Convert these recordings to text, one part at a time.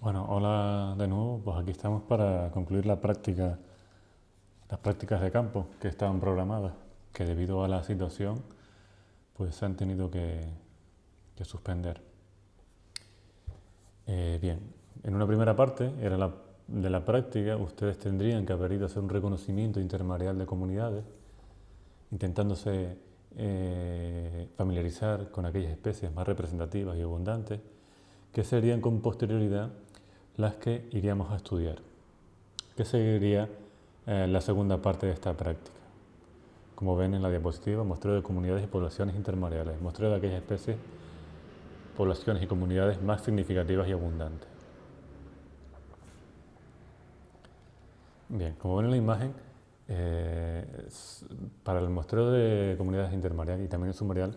Bueno, hola de nuevo. Pues aquí estamos para concluir las prácticas de campo que estaban programadas, que debido a la situación pues se han tenido que suspender. Bien, en una primera parte de la práctica ustedes tendrían que haber ido a hacer un reconocimiento intermareal de comunidades, intentándose familiarizar con aquellas especies más representativas y abundantes, que serían con posterioridad las que iríamos a estudiar. ¿Qué sería la segunda parte de esta práctica? Como ven en la diapositiva, muestreo de comunidades y poblaciones intermareales, muestreo de aquellas especies, poblaciones y comunidades más significativas y abundantes. Bien, como ven en la imagen, para el muestreo de comunidades intermareales y también el sumarial,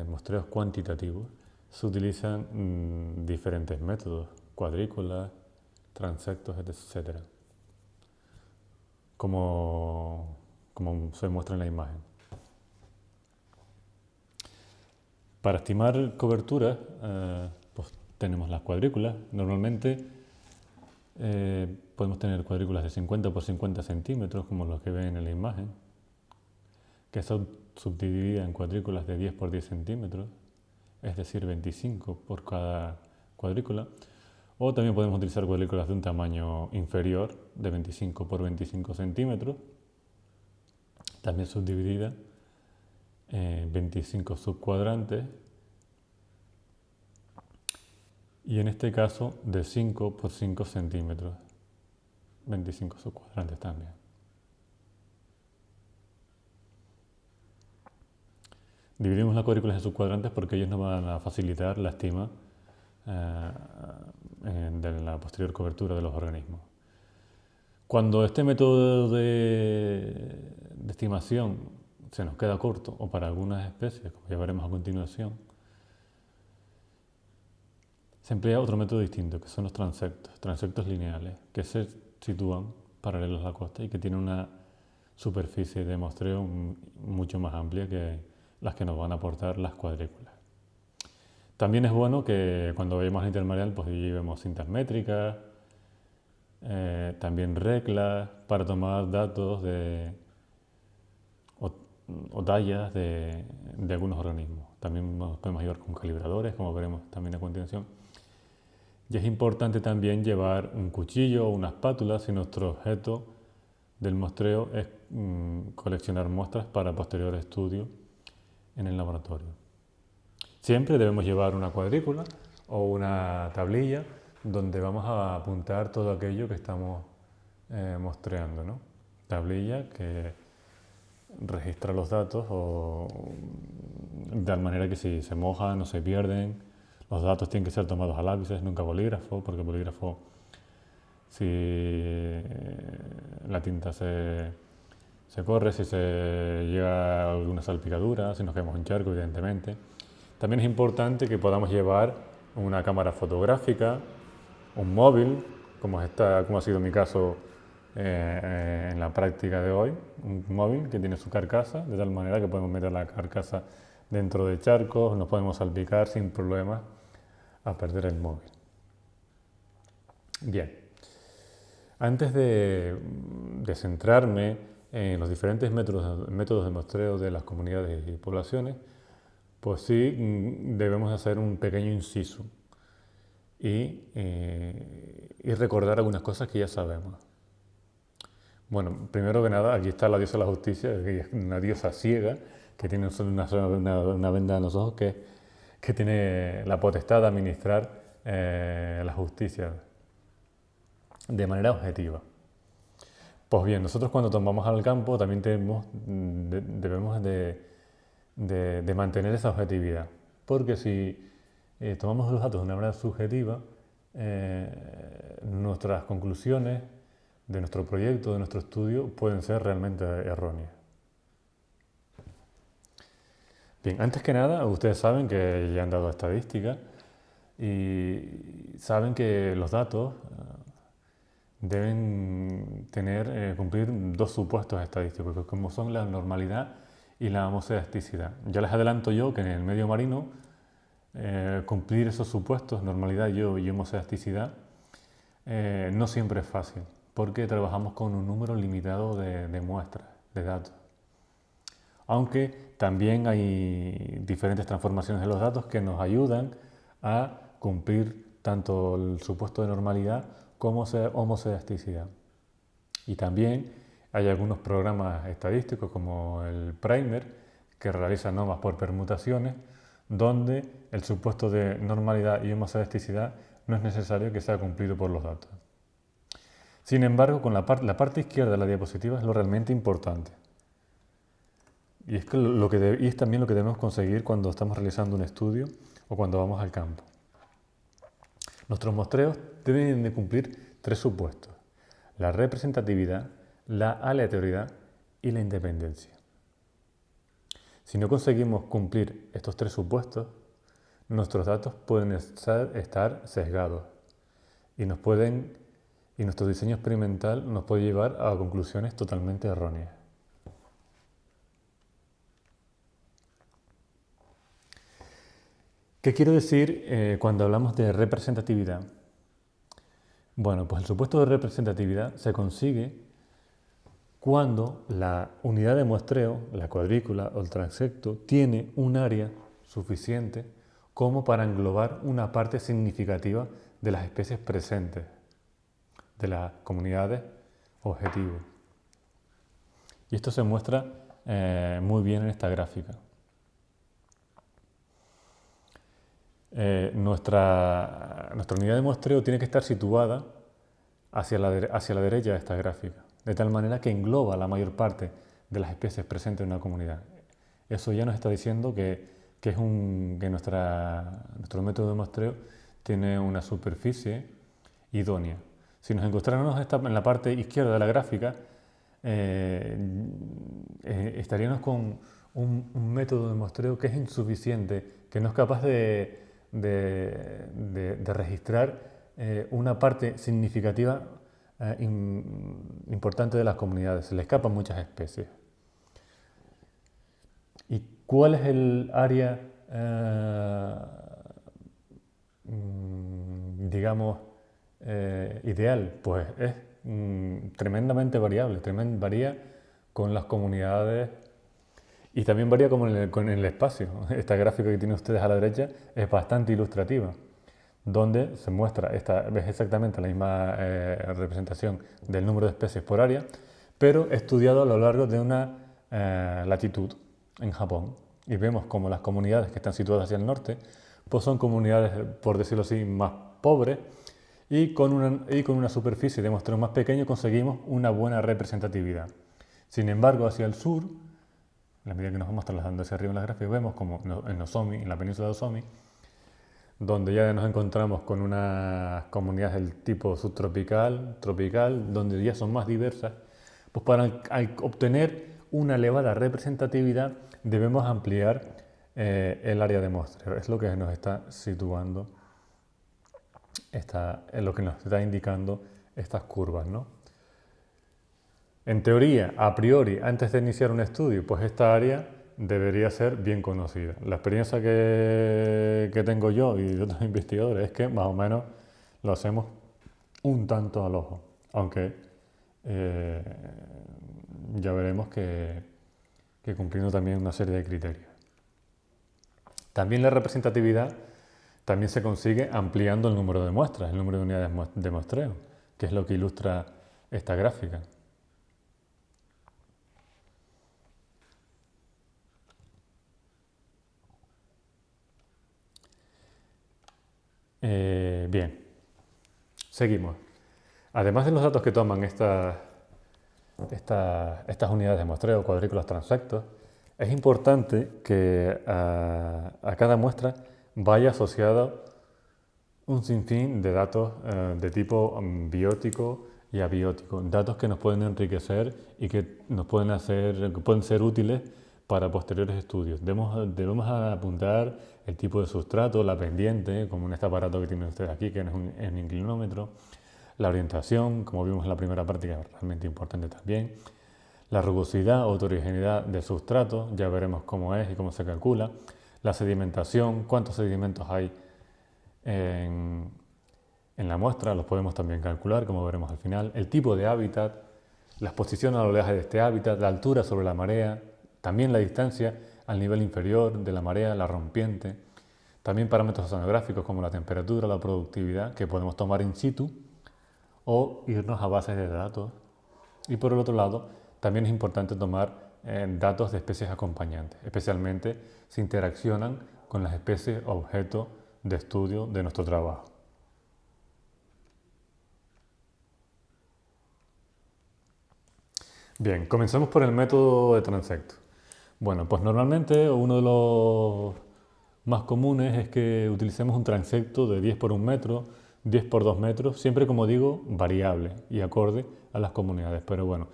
muestreos cuantitativos, se utilizan diferentes métodos, cuadrículas, transectos, etc., como se muestra en la imagen. Para estimar cobertura, pues tenemos las cuadrículas. Normalmente podemos tener cuadrículas de 50 por 50 centímetros, como los que ven en la imagen, que son subdivididas en cuadrículas de 10 por 10 centímetros, es decir, 25 por cada cuadrícula. O también podemos utilizar cuadrículas de un tamaño inferior, de 25 por 25 centímetros, también subdividida en 25 subcuadrantes, y en este caso de 5 por 5 centímetros, 25 subcuadrantes también. Dividimos las cuadrículas en subcuadrantes porque ellos nos van a facilitar la estima de la posterior cobertura de los organismos. Cuando este método de estimación se nos queda corto, o para algunas especies, como ya veremos a continuación, se emplea otro método distinto, que son los transectos lineales, que se sitúan paralelos a la costa y que tienen una superficie de muestreo mucho más amplia que las que nos van a aportar las cuadrículas. También es bueno que cuando vayamos al intermareal pues llevemos cintas métricas, también reglas para tomar datos o tallas de algunos organismos. También nos podemos llevar con calibradores, como veremos también a continuación. Y es importante también llevar un cuchillo o una espátula si nuestro objeto del muestreo es coleccionar muestras para posterior estudio en el laboratorio. Siempre debemos llevar una cuadrícula o una tablilla donde vamos a apuntar todo aquello que estamos muestreando, ¿no? Tablilla que registra los datos de tal manera que si se mojan o se pierden, los datos tienen que ser tomados a lápices, nunca a bolígrafo, porque el bolígrafo, si la tinta se corre, si se llega a alguna salpicadura, si nos quedamos en charco, evidentemente. También es importante que podamos llevar una cámara fotográfica, un móvil, como ha sido mi caso en la práctica de hoy, un móvil que tiene su carcasa, de tal manera que podemos meter la carcasa dentro de charcos, nos podemos salpicar sin problemas a perder el móvil. Bien, antes de centrarme en los diferentes métodos de muestreo de las comunidades y poblaciones, pues sí debemos hacer un pequeño inciso y recordar algunas cosas que ya sabemos. Bueno, primero que nada, aquí está la diosa de la justicia, que es una diosa ciega, que tiene una venda en los ojos, que tiene la potestad de administrar la justicia de manera objetiva. Pues bien, nosotros cuando tomamos al campo también debemos de mantener esa objetividad, porque si tomamos los datos de una manera subjetiva, nuestras conclusiones de nuestro proyecto, de nuestro estudio, pueden ser realmente erróneas. Bien, antes que nada, ustedes saben que ya han dado estadística y saben que los datos deben cumplir dos supuestos estadísticos, como son la normalidad y la homocedasticidad. Ya les adelanto yo que en el medio marino cumplir esos supuestos, normalidad y homoelasticidad, no siempre es fácil, porque trabajamos con un número limitado de muestras, de datos. Aunque también hay diferentes transformaciones de los datos que nos ayudan a cumplir tanto el supuesto de normalidad como homoelasticidad. Y también hay algunos programas estadísticos como el Primer que realizan normas por permutaciones donde el supuesto de normalidad y homoelasticidad no es necesario que sea cumplido por los datos. Sin embargo, con la parte izquierda de la diapositiva es lo realmente importante. Y es también lo que debemos conseguir cuando estamos realizando un estudio o cuando vamos al campo. Nuestros muestreos deben de cumplir 3 supuestos: la representatividad, la aleatoriedad y la independencia. Si no conseguimos cumplir estos 3 supuestos, nuestros datos pueden estar sesgados y nuestro diseño experimental nos puede llevar a conclusiones totalmente erróneas. ¿Qué quiero decir cuando hablamos de representatividad? Bueno, pues el supuesto de representatividad se consigue cuando la unidad de muestreo, la cuadrícula o el transecto, tiene un área suficiente como para englobar una parte significativa de las especies presentes, de las comunidades objetivo. Y esto se muestra muy bien en esta gráfica. Nuestra unidad de muestreo tiene que estar situada hacia la derecha de esta gráfica, de tal manera que engloba la mayor parte de las especies presentes en una comunidad. Eso ya nos está diciendo que nuestro método de muestreo tiene una superficie idónea. Si nos encontráramos en la parte izquierda de la gráfica, estaríamos con un método de muestreo que es insuficiente, que no es capaz de registrar una parte significativa importante de las comunidades. Se le escapan muchas especies. ¿Y cuál es el área, digamos, ideal? Pues es tremendamente variable, varía con las comunidades. Y también varía con el espacio. Esta gráfica que tienen ustedes a la derecha es bastante ilustrativa, donde se muestra, es exactamente la misma representación del número de especies por área, pero estudiado a lo largo de una latitud en Japón. Y vemos como las comunidades que están situadas hacia el norte, pues son comunidades, por decirlo así, más pobres, y con una superficie de muestreo más pequeño conseguimos una buena representatividad. Sin embargo, hacia el sur, a medida que nos vamos trasladando hacia arriba en la gráfica, vemos como en Nozomi, en la península de Nozomi, donde ya nos encontramos con unas comunidades del tipo subtropical, tropical, donde ya son más diversas, pues para obtener una elevada representatividad debemos ampliar el área de muestreo. Es lo que nos está situando, es lo que nos está indicando estas curvas, ¿no? En teoría, a priori, antes de iniciar un estudio, pues esta área debería ser bien conocida. La experiencia que tengo yo y de otros investigadores es que más o menos lo hacemos un tanto al ojo, aunque ya veremos que cumpliendo también una serie de criterios. También la representatividad también se consigue ampliando el número de muestras, el número de unidades de muestreo, que es lo que ilustra esta gráfica. Bien, seguimos. Además de los datos que toman estas unidades de muestreo, cuadrículas, transectos, es importante que a cada muestra vaya asociado un sinfín de datos de tipo biótico y abiótico, datos que nos pueden enriquecer y que pueden ser útiles para posteriores estudios. Debemos apuntar el tipo de sustrato, la pendiente, como en este aparato que tienen ustedes aquí, que es un inclinómetro, la orientación, como vimos en la primera parte, que es realmente importante también, la rugosidad o heterogeneidad del sustrato, ya veremos cómo es y cómo se calcula, la sedimentación, cuántos sedimentos hay en, en la muestra, los podemos también calcular, como veremos al final, el tipo de hábitat, la exposición al oleaje de este hábitat, la altura sobre la marea, también la distancia al nivel inferior de la marea, la rompiente, también parámetros oceanográficos como la temperatura, la productividad, que podemos tomar in situ o irnos a bases de datos. Y por el otro lado, también es importante tomar datos de especies acompañantes, especialmente si interaccionan con las especies objeto de estudio de nuestro trabajo. Bien, comencemos por el método de transecto. Bueno, pues normalmente uno de los más comunes es que utilicemos un transecto de 10 por 1 metro, 10 por 2 metros, siempre como digo, variable y acorde a las comunidades. Pero bueno,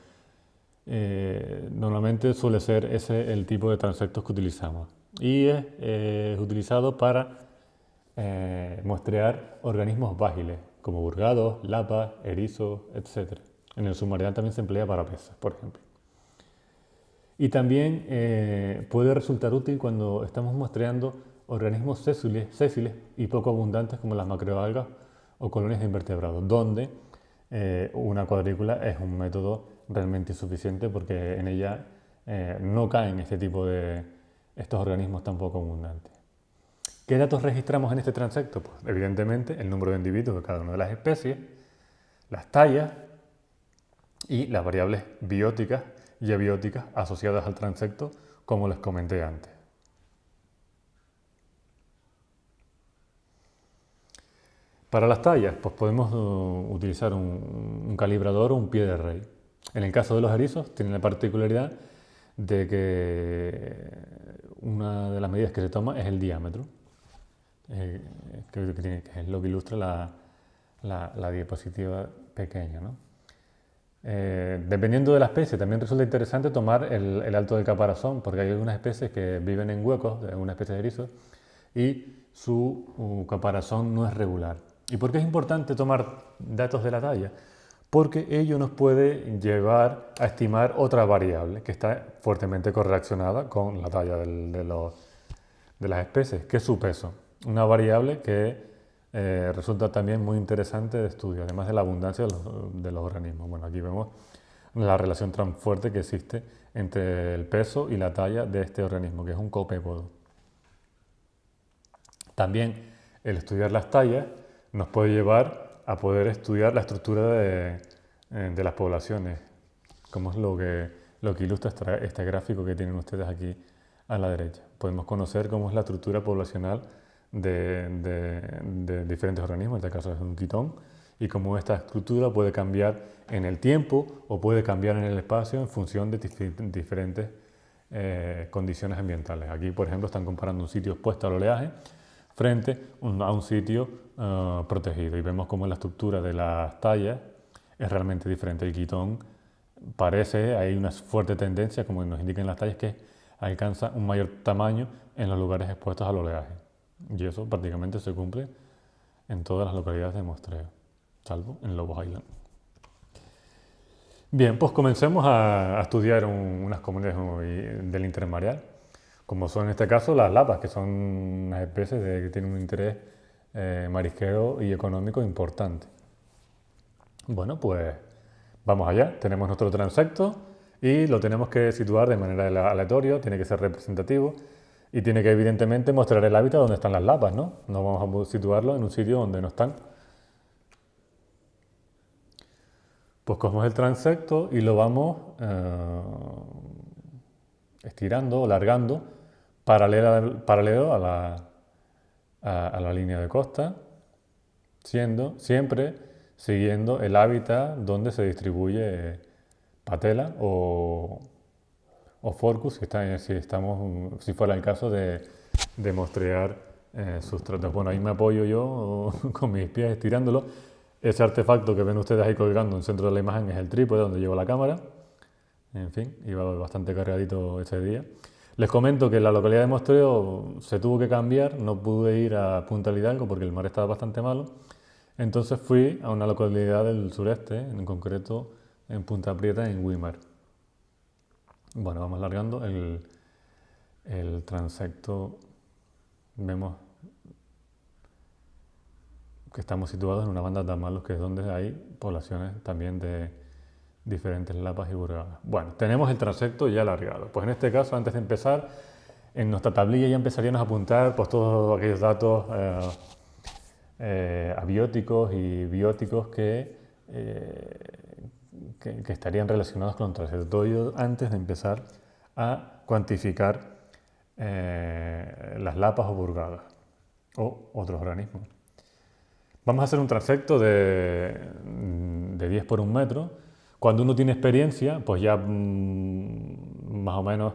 normalmente suele ser ese el tipo de transectos que utilizamos. Y es utilizado para muestrear organismos vágiles, como burgados, lapas, erizos, etc. En el submarino también se emplea para peces, por ejemplo. Y también puede resultar útil cuando estamos muestreando organismos sésiles y poco abundantes como las macroalgas o colonias de invertebrados, donde una cuadrícula es un método realmente insuficiente porque en ella no caen este tipo de estos organismos tan poco abundantes. ¿Qué datos registramos en este transecto? Pues evidentemente el número de individuos de cada una de las especies, las tallas y las variables bióticas y abióticas asociadas al transecto, como les comenté antes. Para las tallas, pues podemos utilizar un calibrador o un pie de rey. En el caso de los erizos, tiene la particularidad de que una de las medidas que se toma es el diámetro, que es lo que ilustra la diapositiva pequeña, ¿no? Dependiendo de la especie, también resulta interesante tomar el alto del caparazón, porque hay algunas especies que viven en huecos, una especie de erizos, y su caparazón no es regular. ¿Y por qué es importante tomar datos de la talla? Porque ello nos puede llevar a estimar otra variable que está fuertemente correlacionada con la talla de las especies, que es su peso. Una variable que resulta también muy interesante de estudio, además de la abundancia de los organismos. Bueno, aquí vemos la relación tan fuerte que existe entre el peso y la talla de este organismo, que es un copépodo. También el estudiar las tallas nos puede llevar a poder estudiar la estructura de las poblaciones, como es lo que ilustra este gráfico que tienen ustedes aquí a la derecha. Podemos conocer cómo es la estructura poblacional de diferentes organismos, en este caso es un quitón, y cómo esta estructura puede cambiar en el tiempo o puede cambiar en el espacio en función de diferentes condiciones ambientales. Aquí, por ejemplo, están comparando un sitio expuesto al oleaje frente a un sitio protegido y vemos cómo la estructura de las tallas es realmente diferente. El quitón hay una fuerte tendencia, como nos indican las tallas, que alcanza un mayor tamaño en los lugares expuestos al oleaje. Y eso prácticamente se cumple en todas las localidades de muestreo, salvo en Lobos Island. Bien, pues comencemos a estudiar unas comunidades del intermareal, como son en este caso las lapas, que son unas especies que tienen un interés marisquero y económico importante. Bueno, pues vamos allá. Tenemos nuestro transecto y lo tenemos que situar de manera aleatoria, tiene que ser representativo y tiene que evidentemente mostrar el hábitat donde están las lapas, ¿no? No vamos a situarlo en un sitio donde no están. Pues cogemos el transecto y lo vamos estirando o largando paralelo a la línea de costa, siempre siguiendo el hábitat donde se distribuye patela o Forcus, si fuera el caso de muestrear sustratos. Bueno, ahí me apoyo yo con mis pies estirándolo. Ese artefacto que ven ustedes ahí colgando en el centro de la imagen es el trípode donde llevo la cámara. En fin, iba bastante cargadito ese día. Les comento que la localidad de muestreo se tuvo que cambiar, no pude ir a Punta Hidalgo porque el mar estaba bastante malo. Entonces fui a una localidad del sureste, en concreto en Punta Prieta, en Güímar. Bueno, vamos largando el transecto vemos que estamos situados en una banda de Amalos, que es donde hay poblaciones también de diferentes lapas y burgadas. Bueno, tenemos el transecto ya alargado. Pues en este caso, antes de empezar, en nuestra tablilla ya empezaríamos a apuntar pues, todos aquellos datos abióticos y bióticos que estarían relacionados con el transecto. Todo ello antes de empezar a cuantificar las lapas o burgadas o otros organismos. Vamos a hacer un transecto de 10 por 1 metro. Cuando uno tiene experiencia, pues ya más o menos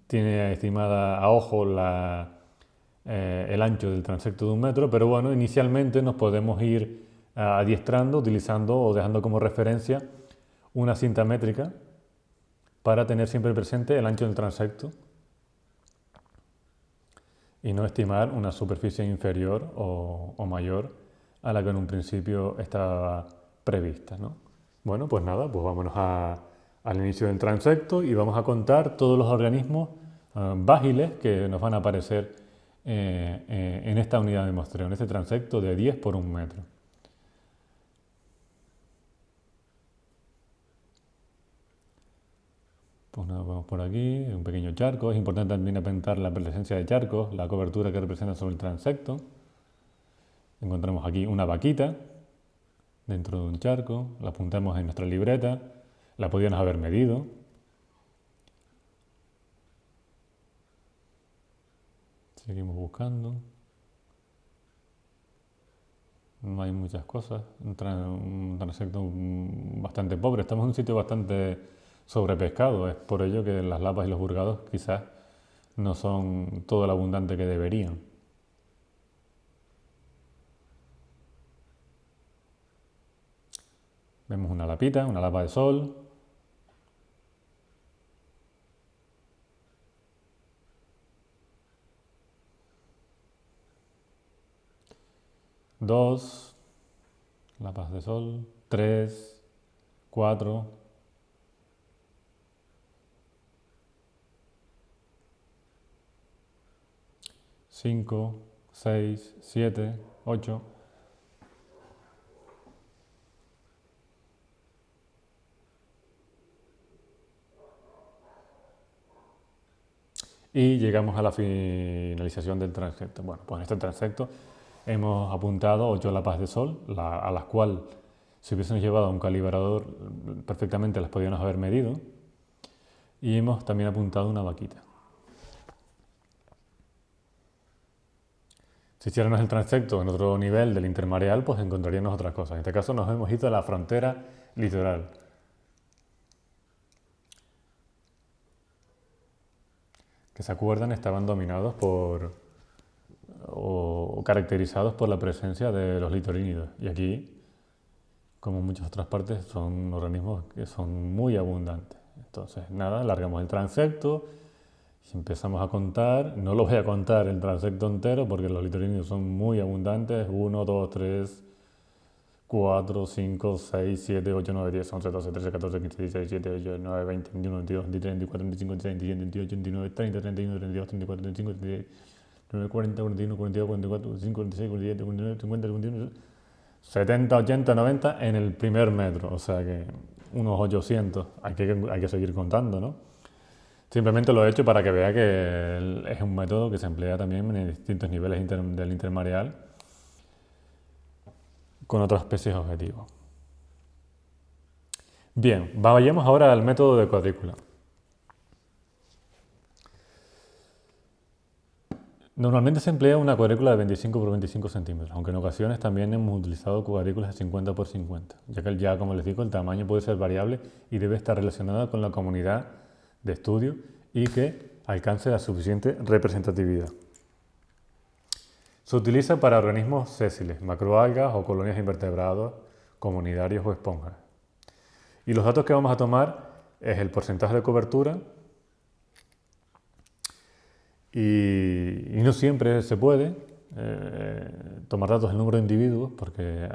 tiene estimada a ojo el ancho del transecto de 1 metro, pero bueno, inicialmente nos podemos ir adiestrando utilizando o dejando como referencia una cinta métrica para tener siempre presente el ancho del transecto y no estimar una superficie inferior o mayor a la que en un principio estaba prevista, ¿no? Bueno, pues nada, pues vámonos al inicio del transecto y vamos a contar todos los organismos vágiles que nos van a aparecer en esta unidad de muestreo, en este transecto de 10 por 1 metro. Pues nada, vamos por aquí, un pequeño charco. Es importante también apuntar la presencia de charcos, la cobertura que representa sobre el transecto. Encontramos aquí una vaquita dentro de un charco, la apuntamos en nuestra libreta, la podíamos haber medido. Seguimos buscando. No hay muchas cosas, un transecto bastante pobre. Estamos en un sitio bastante sobrepescado, es por ello que las lapas y los burgados quizás no son todo lo abundante que deberían. Vemos una lapita, una lapa de sol. Dos lapas de sol, 3, 4, 5, 6, 7, 8. Y llegamos a la finalización del transecto. Bueno, pues en este transecto hemos apuntado 8 lapas de sol, a las cuales si hubiésemos llevado un calibrador perfectamente las podíamos haber medido. Y hemos también apuntado una vaquita. Si hiciéramos el transecto en otro nivel del intermareal, pues encontraríamos otras cosas. En este caso nos hemos ido a la frontera litoral. Que se acuerdan estaban dominados o caracterizados por la presencia de los litorínidos. Y aquí, como en muchas otras partes, son organismos que son muy abundantes. Entonces, nada, largamos el transecto y empezamos a contar. No lo voy a contar el transecto entero porque los litorínidos son muy abundantes. 1, 2, 3, 4, 5, 6, 7, 8, 9, 10, 11, 12, 13, 14, 15, 16, 17, 18, 19, 20, 21, 22, 23, 24, 25, 26, 27, 28, 29, 30, 31, 32, 34, 35, 36, 40, 41, 42, 44, 45, 46, 47, 49, 50, 51, 70, 80, 90 en el primer metro. O sea que unos 800. Hay que seguir contando, ¿no? Simplemente lo he hecho para que vea que es un método que se emplea también en distintos niveles del intermareal con otras especies objetivos. Bien, vayamos ahora al método de cuadrícula. Normalmente se emplea una cuadrícula de 25 por 25 centímetros, aunque en ocasiones también hemos utilizado cuadrículas de 50 por 50, ya que ya, como les digo, el tamaño puede ser variable y debe estar relacionado con la comunidad de estudio y que alcance la suficiente representatividad. Se utiliza para organismos sésiles, macroalgas o colonias de invertebrados, comunitarios o esponjas. Y los datos que vamos a tomar es el porcentaje de cobertura y no siempre se puede tomar datos del número de individuos porque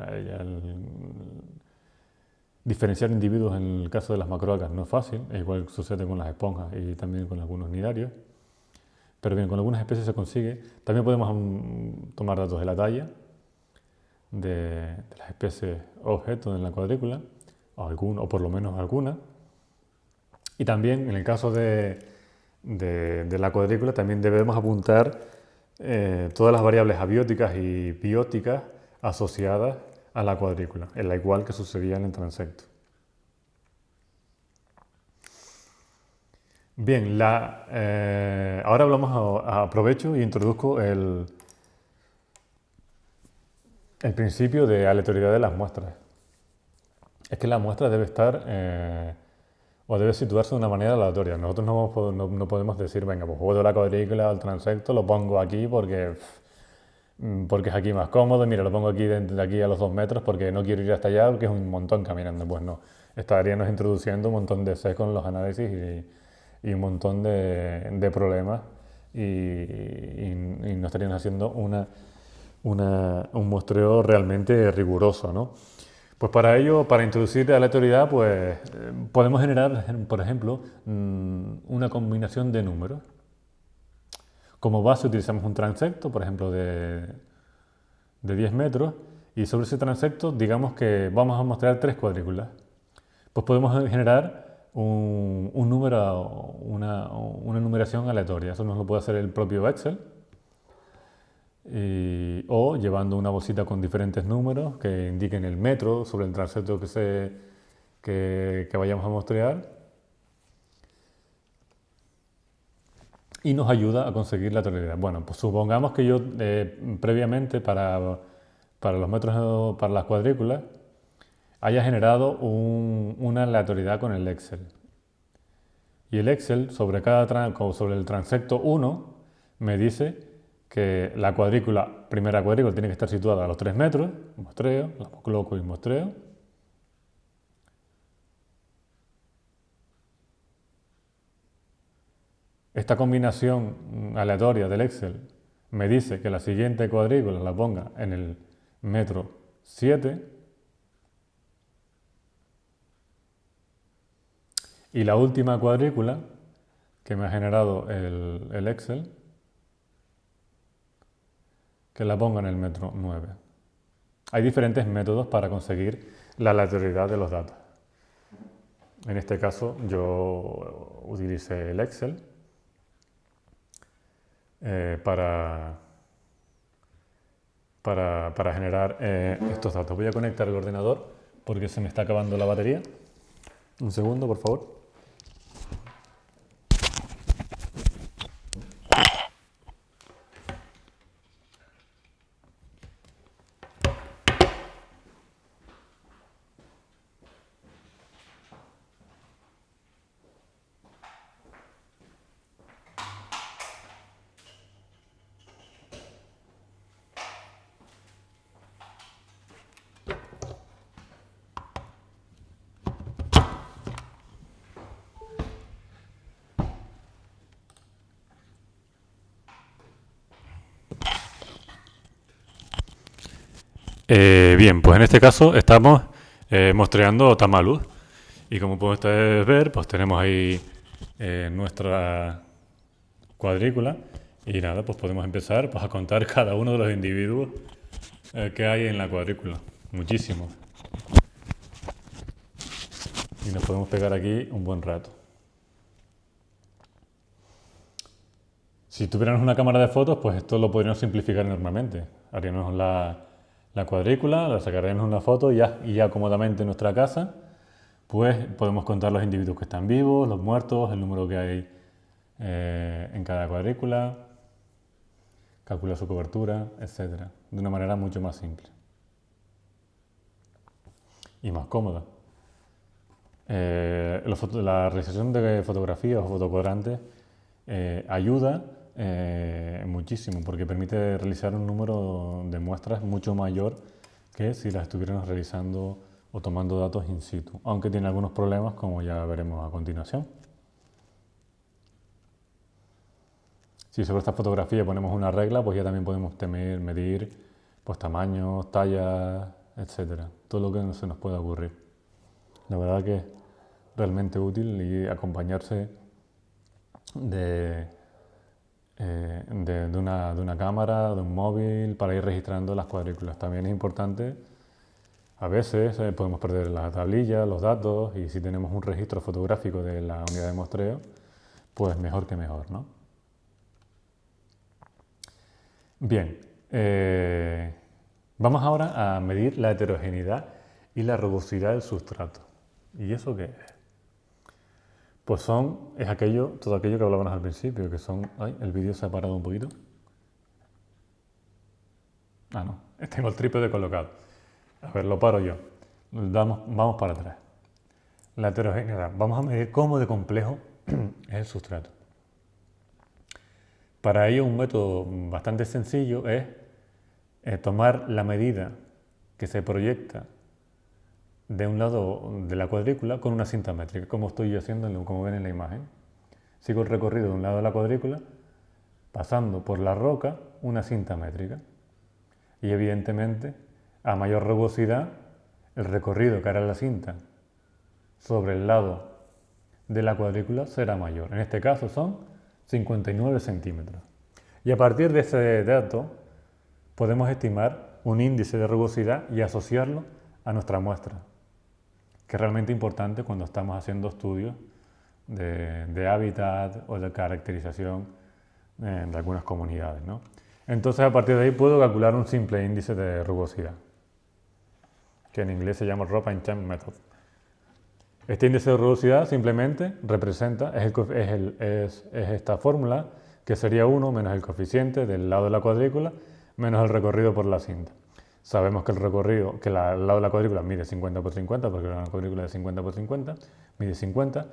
diferenciar individuos en el caso de las macroalgas no es fácil, igual sucede con las esponjas y también con algunos nidarios. pero bien, con algunas especies se consigue. También podemos tomar datos de la talla de las especies objeto en la cuadrícula, o por lo menos alguna. Y también en el caso de la cuadrícula también debemos apuntar todas las variables abióticas y bióticas asociadas a la cuadrícula, en la igual que sucedía en el transecto. Bien, ahora aprovecho y introduzco el principio de aleatoriedad de las muestras. Es que la muestra debe estar o debe situarse de una manera aleatoria. Nosotros no podemos decir, venga, pues juego de la cuadrícula al transecto, lo pongo aquí porque es aquí más cómodo, mira, lo pongo aquí de aquí a los 2 metros porque no quiero ir hasta allá porque es un montón caminando. Pues no, estaríamos introduciendo un montón de sesgos en los análisis y un montón de problemas y no estaríamos haciendo un muestreo realmente riguroso, ¿no? Pues para ello, para introducir la aleatoriedad, pues podemos generar, por ejemplo, una combinación de números. Como base utilizamos un transecto, por ejemplo, de 10 metros, y sobre ese transecto digamos que vamos a mostrar 3 cuadrículas. Pues podemos generar un número, una numeración aleatoria. Eso nos lo puede hacer el propio Excel. O llevando una bolsita con diferentes números que indiquen el metro sobre el transecto que vayamos a mostrar y nos ayuda a conseguir la aleatoriedad. Bueno, pues supongamos que yo previamente para los metros, para las cuadrículas, haya generado una aleatoriedad con el Excel. Y el Excel sobre el transecto 1 me dice que la primera cuadrícula tiene que estar situada a los 3 metros, muestreo, la coloco y muestreo. Esta combinación aleatoria del Excel me dice que la siguiente cuadrícula la ponga en el metro 7 y la última cuadrícula que me ha generado el Excel que la ponga en el metro 9. Hay diferentes métodos para conseguir la aleatoriedad de los datos. En este caso yo utilicé el Excel para generar estos datos. Voy a conectar el ordenador porque se me está acabando la batería. Un segundo, por favor. Bien, pues en este caso estamos muestreando Tamaluz y como pueden ustedes ver, pues tenemos ahí nuestra cuadrícula y nada, pues podemos empezar pues, a contar cada uno de los individuos que hay en la cuadrícula, muchísimos. Y nos podemos pegar aquí un buen rato. Si tuviéramos una cámara de fotos, pues esto lo podríamos simplificar enormemente. Haríamos la cuadrícula, la sacaríamos una foto y ya cómodamente en nuestra casa, pues podemos contar los individuos que están vivos, los muertos, el número que hay en cada cuadrícula, calcular su cobertura, etc. De una manera mucho más simple y más cómoda. La realización de fotografías o fotocuadrantes ayuda muchísimo porque permite realizar un número de muestras mucho mayor que si las estuviéramos realizando o tomando datos in situ, aunque tiene algunos problemas como ya veremos a continuación. Si sobre esta fotografía ponemos una regla, pues ya también podemos medir pues, tamaños, tallas, etcétera, todo lo que se nos pueda ocurrir. La verdad que es realmente útil y acompañarse de de una cámara, de un móvil, para ir registrando las cuadrículas. También es importante, a veces podemos perder la tablilla, los datos, y si tenemos un registro fotográfico de la unidad de muestreo, pues mejor que mejor, ¿no? Bien, vamos ahora a medir la heterogeneidad y la rugosidad del sustrato. ¿Y eso qué es? Pues es todo aquello que hablábamos al principio, que son... Ay, el vídeo se ha parado un poquito. Ah, no, tengo el trípode colocado. A ver, lo paro yo. Vamos para atrás. La heterogeneidad. Vamos a medir cómo de complejo es el sustrato. Para ello, un método bastante sencillo es tomar la medida que se proyecta de un lado de la cuadrícula con una cinta métrica, como estoy yo haciendo, como ven en la imagen. Sigo el recorrido de un lado de la cuadrícula, pasando por la roca una cinta métrica. Y evidentemente, a mayor rugosidad, el recorrido que hará la cinta sobre el lado de la cuadrícula será mayor. En este caso son 59 centímetros. Y a partir de ese dato podemos estimar un índice de rugosidad y asociarlo a nuestra muestra, que es realmente importante cuando estamos haciendo estudios de hábitat o de caracterización de algunas comunidades, ¿no? Entonces, a partir de ahí puedo calcular un simple índice de rugosidad, que en inglés se llama Rope and Chain Method. Este índice de rugosidad simplemente representa, es esta fórmula, que sería 1 menos el coeficiente del lado de la cuadrícula menos el recorrido por la cinta. Sabemos que el lado de la cuadrícula mide 50 por 50, porque la cuadrícula es 50 por 50, mide 50,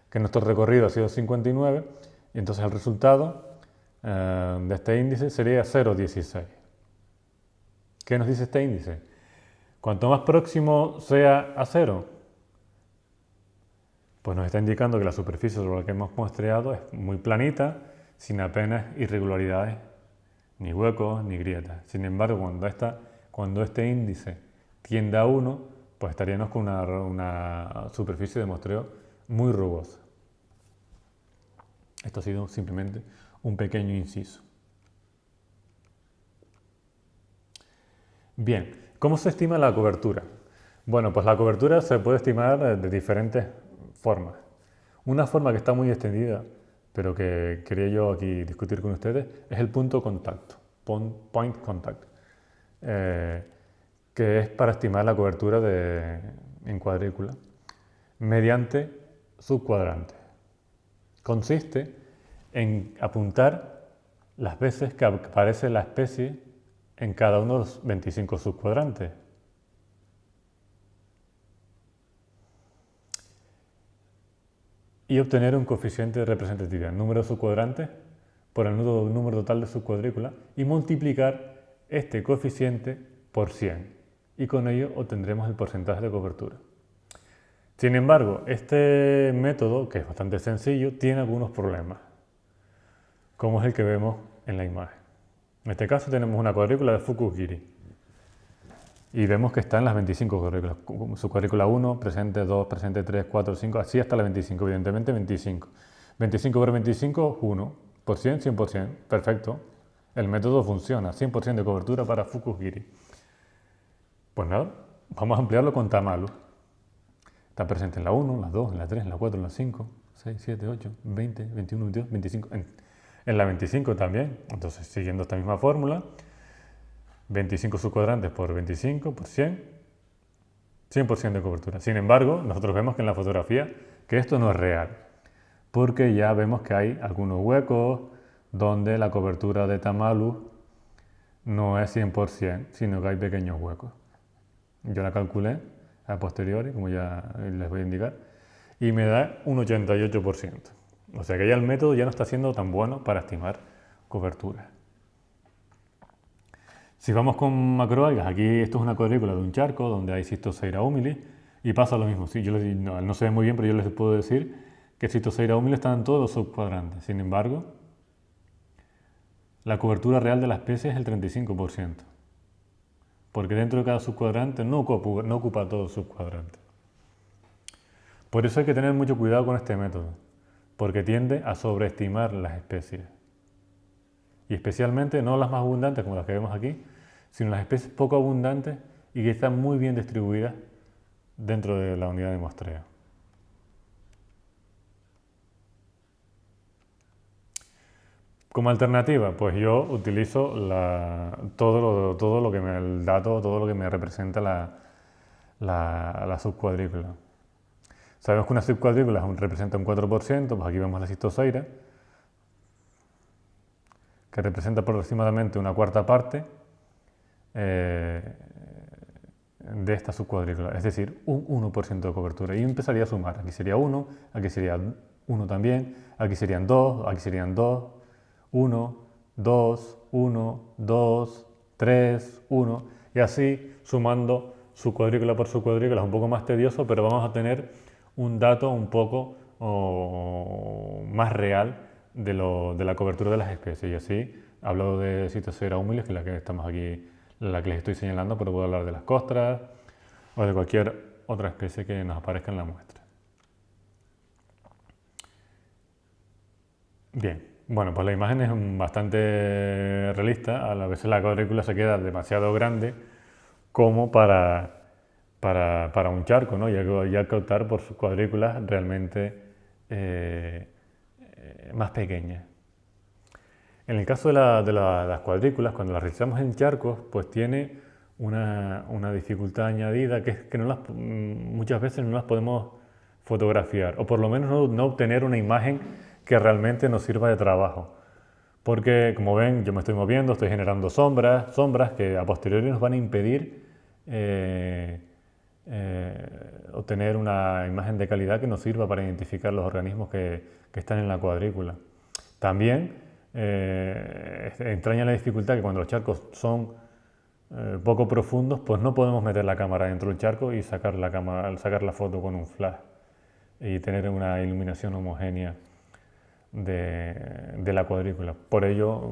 que nuestro recorrido ha sido 59, y entonces el resultado de este índice sería 0,16. ¿Qué nos dice este índice? Cuanto más próximo sea a 0, pues nos está indicando que la superficie sobre la que hemos muestreado es muy planita, sin apenas irregularidades, ni huecos, ni grietas. Sin embargo, cuando este índice tiende a 1, pues estaríamos con una superficie de muestreo muy rugosa. Esto ha sido simplemente un pequeño inciso. Bien, ¿cómo se estima la cobertura? Bueno, pues la cobertura se puede estimar de diferentes formas. Una forma que está muy extendida, pero que quería yo aquí discutir con ustedes, es el punto contacto, point contact, que es para estimar la cobertura en cuadrícula mediante subcuadrantes. Consiste en apuntar las veces que aparece la especie en cada uno de los 25 subcuadrantes. Y obtener un coeficiente de representatividad, número de subcuadrantes por el número total de subcuadrículas, y multiplicar este coeficiente por 100. Y con ello obtendremos el porcentaje de cobertura. Sin embargo, este método, que es bastante sencillo, tiene algunos problemas, como es el que vemos en la imagen. En este caso tenemos una cuadrícula de Fukuhiri y vemos que está en las 25 cuadrículas. Su cuadrícula 1, presente 2, presente 3, 4, 5, así hasta la 25, evidentemente 25. 25 por 25, 1. Por 100, 100%. Perfecto. El método funciona. 100% de cobertura para Fukuhiri. Pues nada, vamos a ampliarlo con Tamalu. Está presente en la 1, en la 2, en la 3, en la 4, en la 5, 6, 7, 8, 20, 21, 22, 25. En la 25 también. Entonces, siguiendo esta misma fórmula, 25 subcuadrantes por 25 por 100, 100% de cobertura. Sin embargo, nosotros vemos que en la fotografía que esto no es real, porque ya vemos que hay algunos huecos donde la cobertura de Tamalu no es 100%, sino que hay pequeños huecos. Yo la calculé a posteriori, como ya les voy a indicar, y me da un 88%. O sea que ya el método ya no está siendo tan bueno para estimar cobertura. Si vamos con macroalgas, aquí esto es una cuadrícula de un charco donde hay Cystoceira humilis y pasa lo mismo. Sí, no se ve muy bien, pero yo les puedo decir que Cystoceira humilis están en todos los subcuadrantes. Sin embargo, la cobertura real de la especie es el 35%, porque dentro de cada subcuadrante no ocupa todo el subcuadrante. Por eso hay que tener mucho cuidado con este método, porque tiende a sobreestimar las especies. Y especialmente no las más abundantes como las que vemos aquí, sino las especies poco abundantes y que están muy bien distribuidas dentro de la unidad de muestreo. Como alternativa, pues yo utilizo todo lo que el dato, todo lo que me representa la subcuadrícula. Sabemos que una subcuadrícula representa un 4%, pues aquí vemos la cistoceira, que representa aproximadamente una cuarta parte de esta subcuadrícula, es decir, un 1% de cobertura. Y empezaría a sumar. Aquí sería 1, aquí sería 1 también, aquí serían 2, aquí serían 2, 1, 2, 1, 2, 3, 1, y así sumando subcuadrícula por subcuadrícula. Es un poco más tedioso, pero vamos a tener un dato un poco más real de la cobertura de las especies. Y así hablo de Cytosphaera humilis, que es la que estamos aquí, la que les estoy señalando, pero puedo hablar de las costras o de cualquier otra especie que nos aparezca en la muestra. Bien, bueno, pues la imagen es bastante realista. A veces la cuadrícula se queda demasiado grande como para un charco, ¿no? Y hay que optar por cuadrículas realmente más pequeñas. En el caso de las cuadrículas, cuando las realizamos en charcos, pues tiene una dificultad añadida que es que muchas veces no las podemos fotografiar, o por lo menos no obtener una imagen que realmente nos sirva de trabajo. Porque, como ven, yo me estoy moviendo, estoy generando sombras que a posteriori nos van a impedir obtener una imagen de calidad que nos sirva para identificar los organismos que están en la cuadrícula. También entraña la dificultad que cuando los charcos son poco profundos, pues no podemos meter la cámara dentro del charco y sacar la foto con un flash y tener una iluminación homogénea de la cuadrícula. Por ello,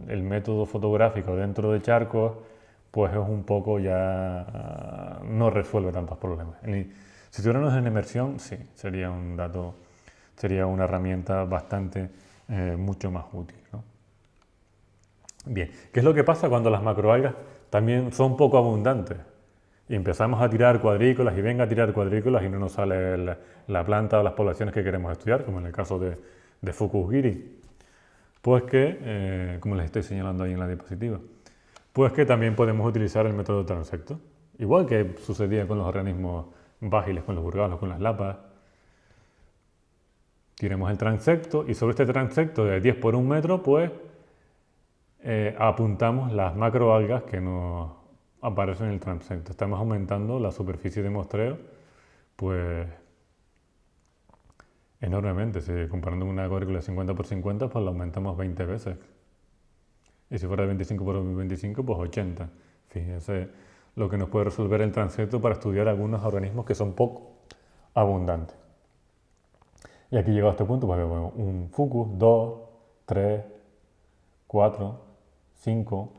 el método fotográfico dentro de charcos pues es un poco ya no resuelve tantos problemas. Si tuviéramos en inmersión, sí, sería una herramienta bastante mucho más útil, ¿no? Bien, ¿qué es lo que pasa cuando las macroalgas también son poco abundantes? Y empezamos a tirar cuadrículas y venga a tirar cuadrículas y no nos sale la planta o las poblaciones que queremos estudiar, como en el caso de Fucus giri. Pues que, como les estoy señalando ahí en la diapositiva, pues que también podemos utilizar el método transecto. Igual que sucedía con los organismos vágiles, con los burgalos, con las lapas. Tiremos el transecto y sobre este transecto de 10 por 1 metro, pues apuntamos las macroalgas que nos aparecen en el transecto. Estamos aumentando la superficie de muestreo, pues enormemente. Si comparando con una cuadrícula de 50 por 50, pues la aumentamos 20 veces. Y si fuera de 25 por 25, pues 80. Fíjense lo que nos puede resolver el transecto para estudiar algunos organismos que son poco abundantes. Y aquí llegado a este punto, pues vemos un Fucus, 2, 3, 4, 5.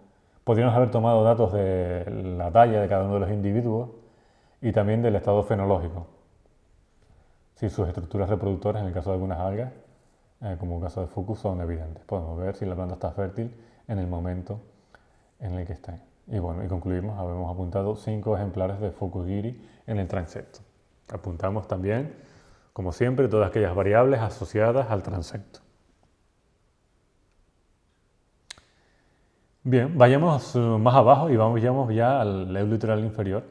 Podríamos haber tomado datos de la talla de cada uno de los individuos y también del estado fenológico. Si sus estructuras reproductoras, en el caso de algunas algas, como el caso de Fucus, son evidentes. Podemos ver si la planta está fértil en el momento en el que está. Y bueno, y concluimos, habíamos apuntado 5 ejemplares de Fucus giri en el transecto. Apuntamos también, como siempre, todas aquellas variables asociadas al transecto. Bien, vayamos más abajo y vayamos ya al eulitoral inferior,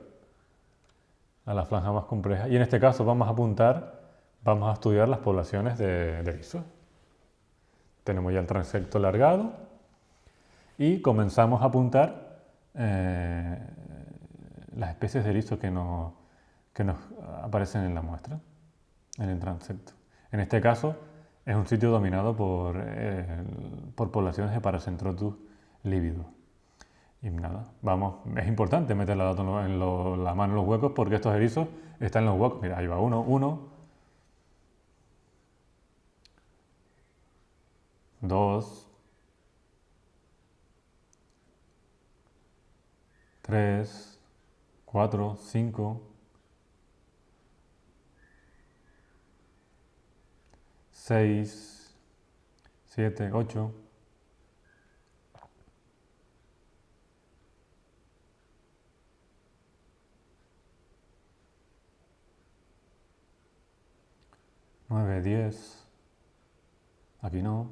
a la franja más compleja. Y en este caso vamos a estudiar las poblaciones de erizos. Tenemos ya el transecto alargado y comenzamos a apuntar las especies de erizos que nos aparecen en la muestra, en el transecto. En este caso es un sitio dominado por poblaciones de Paracentrotus lívidos. Y nada, es importante meter la mano en los huecos porque estos erizos están en los huecos. Mira, ahí va uno, 2, 3, 4, 5, 6, 7, 8, 9, 10, aquí no,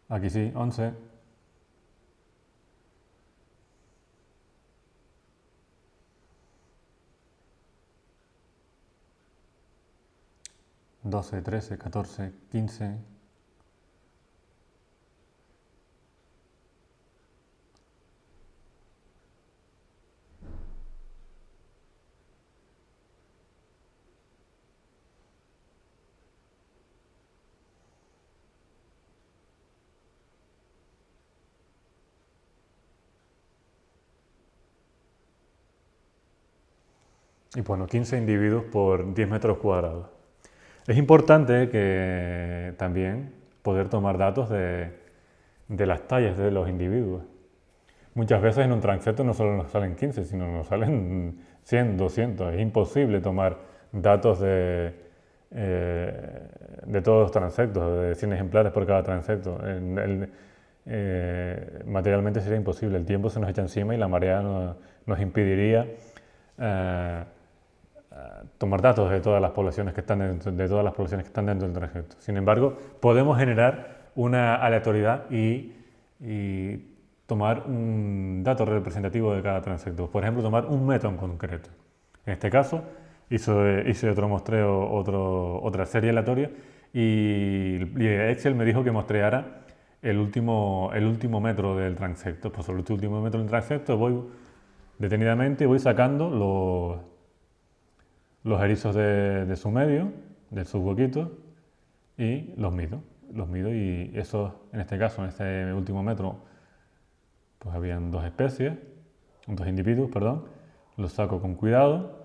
aquí sí, 11, 12, 13, 14, 15, y bueno, 15 individuos por 10 metros cuadrados. Es importante que también poder tomar datos de las tallas de los individuos. Muchas veces en un transecto no solo nos salen 15, sino nos salen 100, 200. Es imposible tomar datos de todos los transectos, de 100 ejemplares por cada transecto. Materialmente sería imposible, el tiempo se nos echa encima y la marea nos impediría eh, tomar datos de todas las poblaciones que están dentro del transecto. Sin embargo, podemos generar una aleatoriedad y tomar un dato representativo de cada transecto. Por ejemplo, tomar un metro en concreto. En este caso, hice otro muestreo, otra serie aleatoria y Excel me dijo que muestreara el último metro del transecto. Pues sobre este último metro del transecto voy detenidamente y voy sacando los erizos de su medio, de sus huequitos, y los mido. Los mido y esos, en este caso, en este último metro, pues habían dos individuos, perdón. Los saco con cuidado.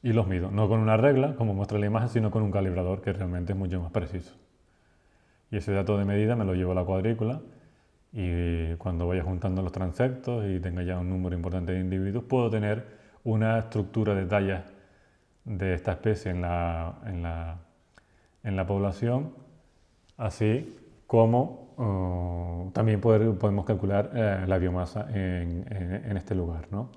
Y los mido, no con una regla, como muestra la imagen, sino con un calibrador que realmente es mucho más preciso. Y ese dato de medida me lo llevo a la cuadrícula y cuando vaya juntando los transectos y tenga ya un número importante de individuos, puedo tener una estructura de tallas de esta especie en la población, así como también podemos calcular la biomasa en este lugar, ¿no?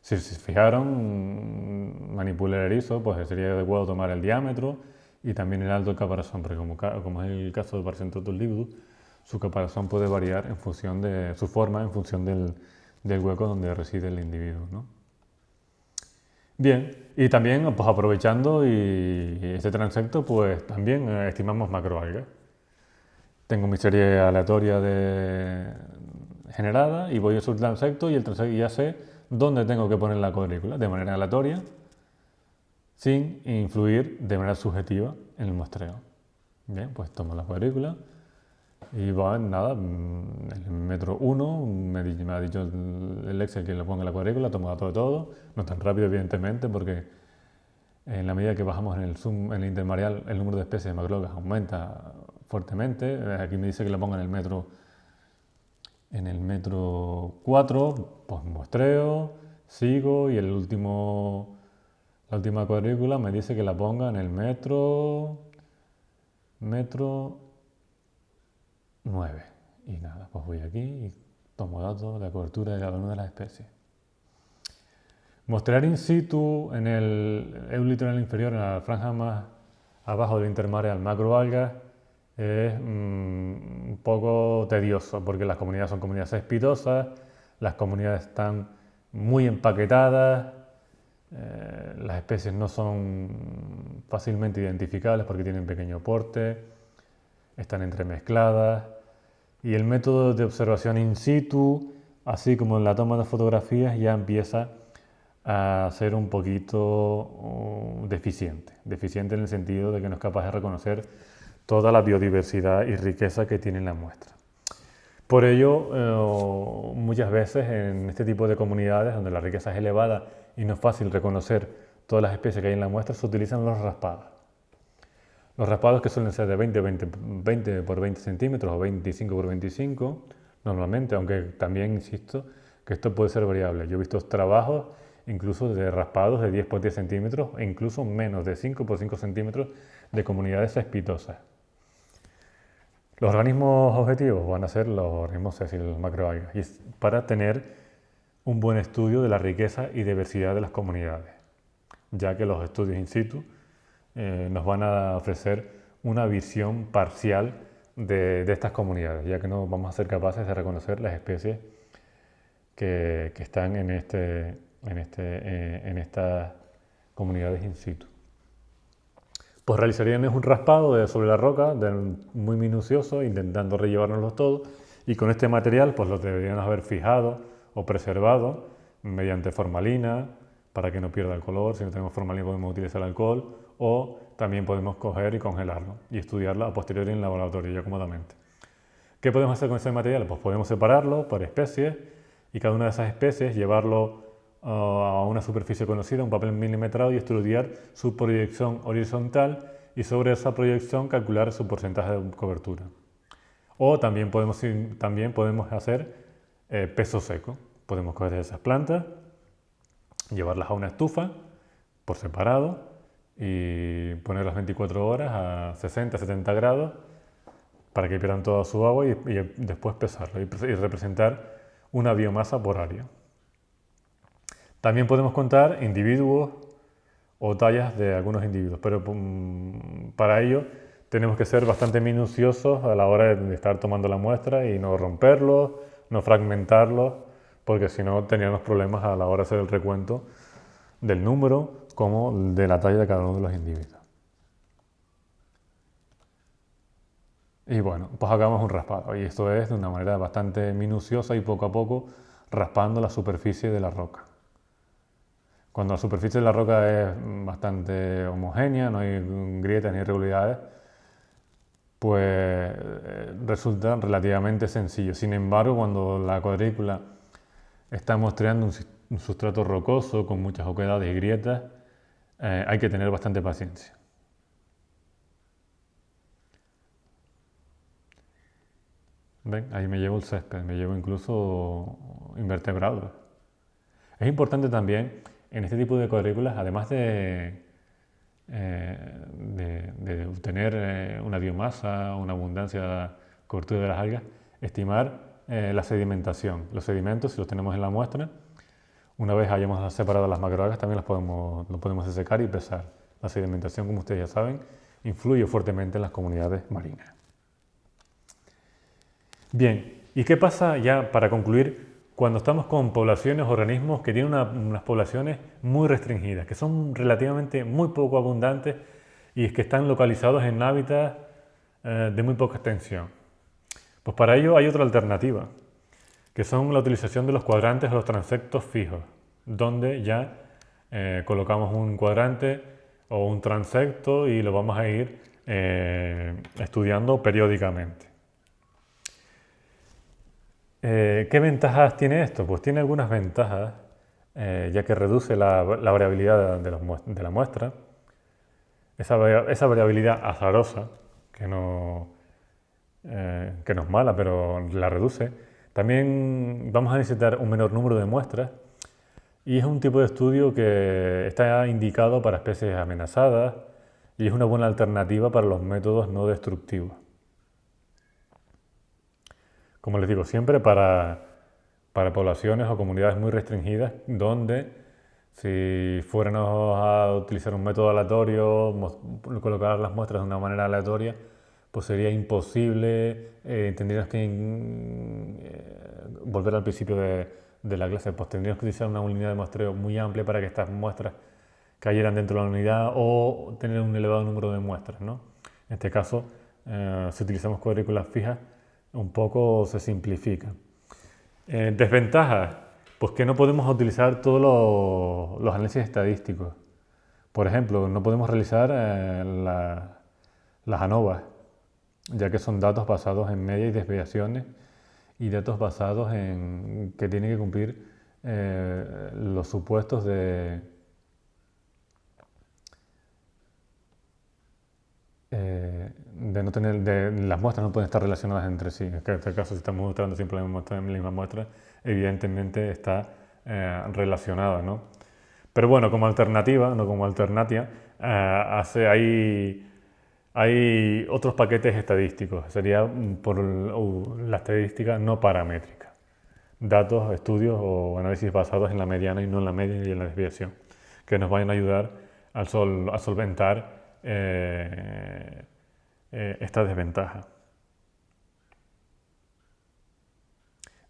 Si se fijaron, manipula el erizo, pues sería adecuado tomar el diámetro y también el alto del caparazón, porque como es el caso de Paracentrotus libidus, su caparazón puede variar en función de su forma, en función del hueco donde reside el individuo, ¿no? Bien, y también pues aprovechando este transecto, pues también estimamos macroalgas. Tengo mi serie aleatoria generada y voy a su transecto y el transecto ya sé dónde tengo que poner la cuadrícula de manera aleatoria sin influir de manera subjetiva en el muestreo. Bien, pues tomo la cuadrícula y va nada, en el metro 1 me ha dicho el Excel que le ponga la cuadrícula, tomo datos de todo, no tan rápido evidentemente porque en la medida que bajamos en el zoom, en el intermareal, el número de especies de macroalgas aumenta fuertemente. Aquí me dice que le ponga en el metro 4, pues muestreo, sigo y la última cuadrícula me dice que la ponga en el metro 9. Y nada, pues voy aquí y tomo datos de la cobertura de cada una de las especies. Mostrar in situ en el eulitoral inferior, en la franja más abajo del intermareal macroalgas, es un poco tedioso porque las comunidades son comunidades cespitosas, las comunidades están muy empaquetadas, las especies no son fácilmente identificables porque tienen pequeño porte, están entremezcladas y el método de observación in situ, así como en la toma de fotografías, ya empieza a ser un poquito deficiente en el sentido de que no es capaz de reconocer toda la biodiversidad y riqueza que tiene la muestra. Por ello, muchas veces en este tipo de comunidades donde la riqueza es elevada y no es fácil reconocer todas las especies que hay en la muestra, se utilizan los raspados. Los raspados que suelen ser de 20 por 20 centímetros o 25 por 25 normalmente, aunque también insisto que esto puede ser variable. Yo he visto trabajos incluso de raspados de 10 por 10 centímetros e incluso menos de 5 por 5 centímetros de comunidades cespitosas. Los organismos objetivos van a ser los organismos sesiles, los macroalgas, y para tener un buen estudio de la riqueza y diversidad de las comunidades, ya que los estudios in situ nos van a ofrecer una visión parcial de estas comunidades, ya que no vamos a ser capaces de reconocer las especies que están en estas comunidades in situ. Pues realizarían un raspado sobre la roca muy minucioso, intentando rellenárnoslos todos, y con este material pues los deberían haber fijado o preservado mediante formalina para que no pierda el color. Si no tenemos formalina podemos utilizar alcohol, o también podemos coger y congelarlo y estudiarlo a posteriori en laboratorio ya cómodamente. ¿Qué podemos hacer con ese material? Pues podemos separarlo por especies y cada una de esas especies llevarlo a una superficie conocida, un papel milimetrado, y estudiar su proyección horizontal y sobre esa proyección calcular su porcentaje de cobertura. O también podemos hacer peso seco. Podemos coger esas plantas, llevarlas a una estufa por separado y ponerlas 24 horas a 60-70 grados para que pierdan toda su agua y después pesarlo y representar una biomasa por área. También podemos contar individuos o tallas de algunos individuos, pero para ello tenemos que ser bastante minuciosos a la hora de estar tomando la muestra y no romperlos, no fragmentarlos, porque si no tendríamos problemas a la hora de hacer el recuento del número como de la talla de cada uno de los individuos. Y bueno, pues hagamos un raspado, y esto es de una manera bastante minuciosa y poco a poco raspando la superficie de la roca. Cuando la superficie de la roca es bastante homogénea, no hay grietas ni irregularidades, pues resulta relativamente sencillo. Sin embargo, cuando la cuadrícula está mostrando un sustrato rocoso con muchas oquedades y grietas, hay que tener bastante paciencia. ¿Ven? Ahí me llevo el césped, me llevo incluso invertebrados. Es importante también en este tipo de cuadrículas, además de obtener una biomasa, una abundancia, cobertura de las algas, estimar la sedimentación. Los sedimentos, si los tenemos en la muestra, una vez hayamos separado las macroalgas, también lo podemos secar y pesar. La sedimentación, como ustedes ya saben, influye fuertemente en las comunidades marinas. Bien, ¿y qué pasa ya para concluir cuando estamos con poblaciones, organismos que tienen unas poblaciones muy restringidas, que son relativamente muy poco abundantes y que están localizados en hábitats de muy poca extensión? Pues para ello hay otra alternativa, que son la utilización de los cuadrantes o los transectos fijos, donde ya colocamos un cuadrante o un transecto y lo vamos a ir estudiando periódicamente. ¿Qué ventajas tiene esto? Pues tiene algunas ventajas, ya que reduce la variabilidad de la muestra, esa variabilidad azarosa, que no es mala, pero la reduce. También vamos a necesitar un menor número de muestras, y es un tipo de estudio que está indicado para especies amenazadas y es una buena alternativa para los métodos no destructivos. Como les digo, siempre para poblaciones o comunidades muy restringidas, donde si fuéramos a utilizar un método aleatorio, colocar las muestras de una manera aleatoria, pues sería imposible. Tendríamos que volver al principio de la clase, pues tendríamos que utilizar una unidad de muestreo muy amplia para que estas muestras cayeran dentro de la unidad, o tener un elevado número de muestras, ¿no? En este caso, si utilizamos cuadrículas fijas, un poco se simplifica. Desventajas, pues que no podemos utilizar todos los análisis estadísticos. Por ejemplo, no podemos realizar las ANOVA, ya que son datos basados en media y desviaciones, y datos basados en que tienen que cumplir los supuestos de no tener, las muestras no pueden estar relacionadas entre sí. En este caso, si estamos mostrando siempre la misma muestra, evidentemente está relacionada, ¿no? Pero bueno, como alternativa, no como alternatia, hay otros paquetes estadísticos. Sería por la estadística no paramétrica. datos, estudios o análisis basados en la mediana y no en la media y en la desviación, que nos vayan a ayudar a solventar esta desventaja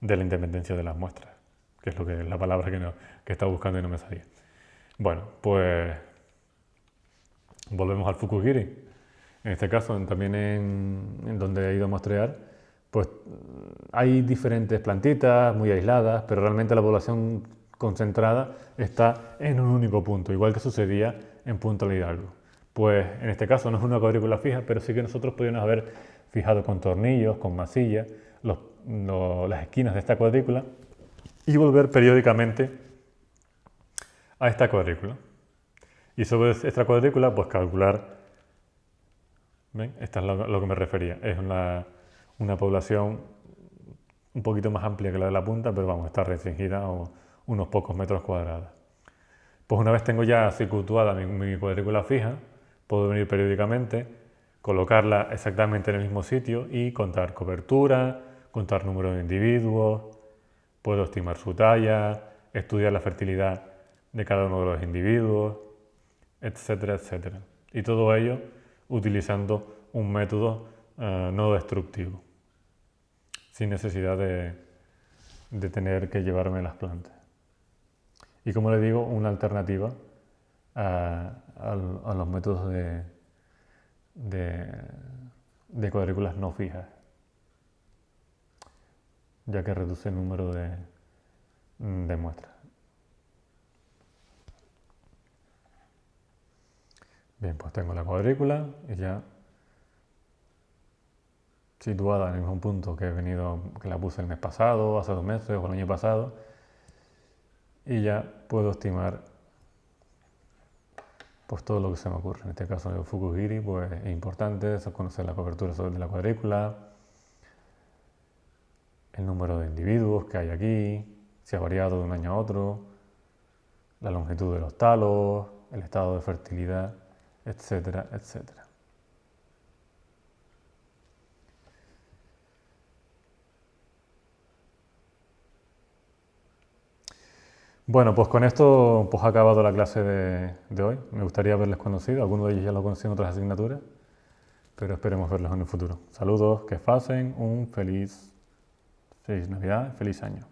de la independencia de las muestras, que es lo que la palabra que estaba buscando y no me salía. Bueno, pues volvemos al Fukugiri. En este caso, también en donde he ido a muestrear, pues hay diferentes plantitas muy aisladas, pero realmente la población concentrada está en un único punto, igual que sucedía en Punta Hidalgo. Pues en este caso no es una cuadrícula fija, pero sí que nosotros podríamos haber fijado con tornillos, con masillas, las esquinas de esta cuadrícula y volver periódicamente a esta cuadrícula. Y sobre esta cuadrícula, pues calcular, ¿ven? Esta es lo que me refería, es una población un poquito más amplia que la de la punta, pero vamos, está restringida a unos pocos metros cuadrados. Pues una vez tengo ya circuituada mi cuadrícula fija, puedo venir periódicamente, colocarla exactamente en el mismo sitio y contar cobertura, contar número de individuos, puedo estimar su talla, estudiar la fertilidad de cada uno de los individuos, etcétera, etcétera. Y todo ello utilizando un método no destructivo, sin necesidad de tener que llevarme las plantas. Y como le digo, una alternativa a los métodos de cuadrículas no fijas, ya que reduce el número de muestras. Bien, pues tengo la cuadrícula y ya situada en el mismo punto que la puse el mes pasado, hace 2 meses o el año pasado, y ya puedo estimar pues todo lo que se me ocurre. En este caso el Fukugiri pues es importante, es conocer la cobertura de la cuadrícula, el número de individuos que hay aquí, si ha variado de un año a otro, la longitud de los talos, el estado de fertilidad, etcétera, etcétera. Bueno, pues con esto pues ha acabado la clase de hoy. Me gustaría haberles conocido, algunos de ellos ya lo conocí en otras asignaturas, pero esperemos verlos en el futuro. Saludos, que pasen un feliz Navidad, feliz año.